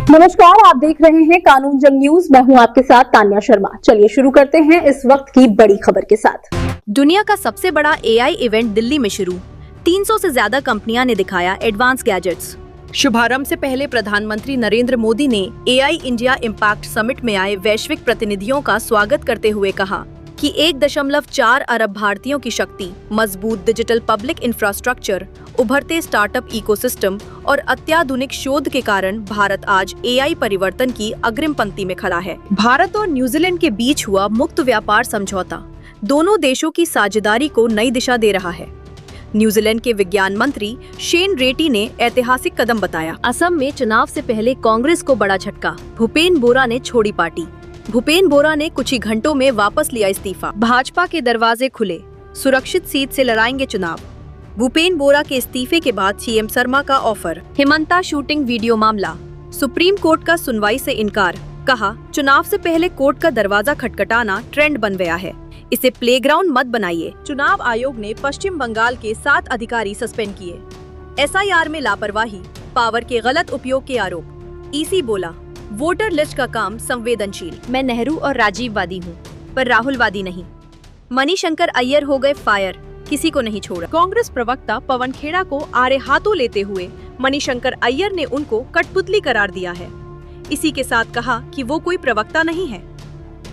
नमस्कार, आप देख रहे हैं कानून जंग न्यूज। मैं हूं आपके साथ तान्या शर्मा। चलिए शुरू करते हैं इस वक्त की बड़ी खबर के साथ। दुनिया का सबसे बड़ा एआई इवेंट दिल्ली में शुरू। 300 से ज्यादा कंपनियां ने दिखाया एडवांस गैजेट्स। शुभारंभ से पहले प्रधानमंत्री नरेंद्र मोदी ने एआई इंडिया इम्पैक्ट समिट में आए वैश्विक प्रतिनिधियों का स्वागत करते हुए कहा कि 1.4 अरब भारतीयों की शक्ति, मजबूत डिजिटल पब्लिक इंफ्रास्ट्रक्चर, उभरते स्टार्टअप इकोसिस्टम और अत्याधुनिक शोध के कारण भारत आज एआई परिवर्तन की अग्रिम पंक्ति में खड़ा है। भारत और न्यूजीलैंड के बीच हुआ मुक्त व्यापार समझौता दोनों देशों की साझेदारी को नई दिशा दे रहा है। न्यूजीलैंड के विज्ञान मंत्री शेन रेड्डी ने ऐतिहासिक कदम बताया। असम में चुनाव से पहले कांग्रेस को बड़ा झटका, भूपेन बोरा ने छोड़ी पार्टी। भूपेन बोरा ने कुछ ही घंटों में वापस लिया इस्तीफा। भाजपा के दरवाजे खुले, सुरक्षित सीट से लड़ाएंगे चुनाव। भूपेन बोरा के इस्तीफे के बाद सीएम शर्मा का ऑफर। हिमंता शूटिंग वीडियो मामला, सुप्रीम कोर्ट का सुनवाई से इनकार। कहा, चुनाव से पहले कोर्ट का दरवाजा खटखटाना ट्रेंड बन गया है, इसे प्लेग्राउंड मत बनाइए। चुनाव आयोग ने पश्चिम बंगाल के 7 अधिकारी सस्पेंड किए। एसआईआर में लापरवाही, पावर के गलत उपयोग के आरोप। ईसी बोला, वोटर लिस्ट का काम संवेदनशील। मैं नेहरू और राजीववादी हूँ, पर राहुलवादी नहीं। मणिशंकर अय्यर हो गए फायर, किसी को नहीं छोड़ा। कांग्रेस प्रवक्ता पवन खेड़ा को आड़े हाथों लेते हुए मणिशंकर अय्यर ने उनको कठपुतली करार दिया है। इसी के साथ कहा कि वो कोई प्रवक्ता नहीं है।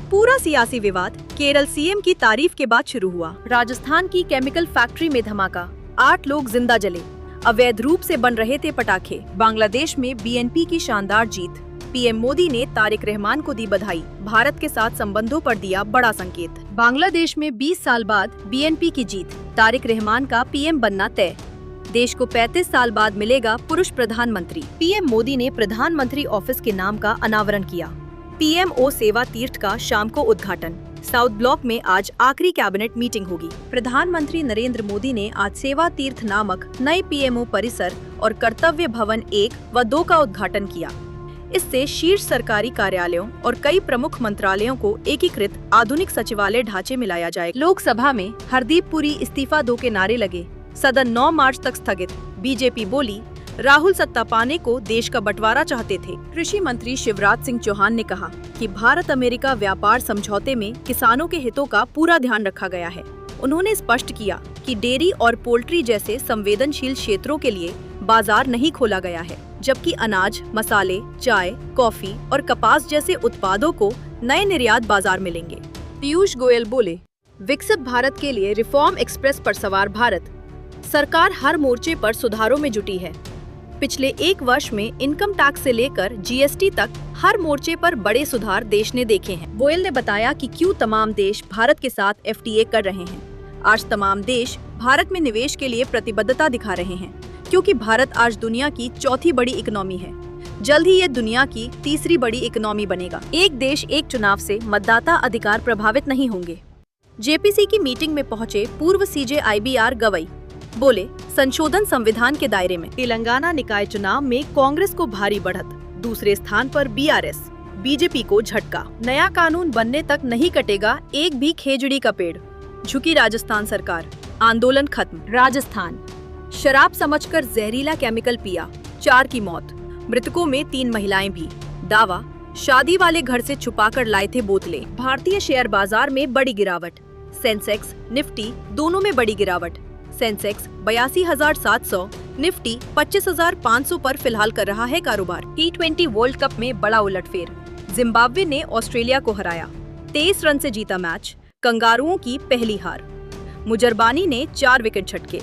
पूरा सियासी विवाद केरल सीएम की तारीफ के बाद शुरू हुआ। राजस्थान की केमिकल फैक्ट्री में धमाका, 8 लोग जिंदा जले। अवैध रूप से बन रहे थे पटाखे। बांग्लादेश में बीएनपी की शानदार जीत। पीएम मोदी ने तारिक रहमान को दी बधाई। भारत के साथ संबंधों पर दिया बड़ा संकेत। बांग्लादेश में 20 साल बाद बीएनपी की जीत, तारिक रहमान का पीएम बनना तय। देश को 35 साल बाद मिलेगा पुरुष प्रधानमंत्री। पीएम मोदी ने प्रधानमंत्री ऑफिस के नाम का अनावरण किया। पीएमओ सेवा तीर्थ का शाम को उद्घाटन। साउथ ब्लॉक में आज आखिरी कैबिनेट मीटिंग होगी। प्रधानमंत्री नरेंद्र मोदी ने आज सेवा तीर्थ नामक नए पीएमओ परिसर और कर्तव्य भवन 1 व 2 का उद्घाटन किया। इससे शीर्ष सरकारी कार्यालयों और कई प्रमुख मंत्रालयों को एकीकृत आधुनिक सचिवालय ढांचे में लाया जाएगा। लोकसभा में हरदीप पुरी इस्तीफा दो के नारे लगे। सदन 9 मार्च तक स्थगित। बीजेपी बोली, राहुल सत्ता पाने को देश का बंटवारा चाहते थे। कृषि मंत्री शिवराज सिंह चौहान ने कहा कि भारत अमेरिका व्यापार समझौते में किसानों के हितों का पूरा ध्यान रखा गया है। उन्होंने स्पष्ट किया कि डेयरी और पोल्ट्री जैसे संवेदनशील क्षेत्रों के लिए बाजार नहीं खोला गया है, जबकि अनाज, मसाले, चाय, कॉफी और कपास जैसे उत्पादों को नए निर्यात बाजार मिलेंगे। पीयूष गोयल बोले, विकसित भारत के लिए रिफॉर्म एक्सप्रेस पर सवार भारत सरकार हर मोर्चे पर सुधारों में जुटी है। पिछले 1 वर्ष में इनकम टैक्स से लेकर जीएसटी तक हर मोर्चे पर बड़े सुधार देश ने देखे हैं। गोयल ने बताया कि क्यों तमाम देश भारत के साथ एफटीए कर रहे हैं। आज तमाम देश भारत में निवेश के लिए प्रतिबद्धता दिखा रहे हैं, क्योंकि भारत आज दुनिया की 4थी बड़ी इकोनॉमी है। जल्द ही ये दुनिया की 3री बड़ी इकोनॉमी बनेगा। एक देश एक चुनाव से मतदाता अधिकार प्रभावित नहीं होंगे। जेपीसी की मीटिंग में पहुंचे पूर्व सीजे IBR गवई बोले, संशोधन संविधान के दायरे में। तेलंगाना निकाय चुनाव में कांग्रेस को भारी बढ़त, दूसरे स्थान पर BRS। बीजेपी को झटका, नया कानून बनने तक नहीं कटेगा एक भी खेजड़ी का पेड़। झुकी राजस्थान सरकार, आंदोलन खत्म। राजस्थान, शराब समझकर जहरीला केमिकल पिया, 4 की मौत। मृतकों में 3 महिलाएं भी। दावा, शादी वाले घर से छुपाकर लाए थे बोतलें। भारतीय शेयर बाजार में बड़ी गिरावट। सेंसेक्स, निफ्टी दोनों में बड़ी गिरावट। सेंसेक्स 82,700, निफ्टी 25,500 पर फिलहाल कर रहा है कारोबार। T20 वर्ल्ड कप में बड़ा उलटफेर। जिम्बाब्वे ने ऑस्ट्रेलिया को हराया, 23 रन से जीता मैच। कंगारुओं की पहली हार। मुजरबानी ने 4 विकेट झटके।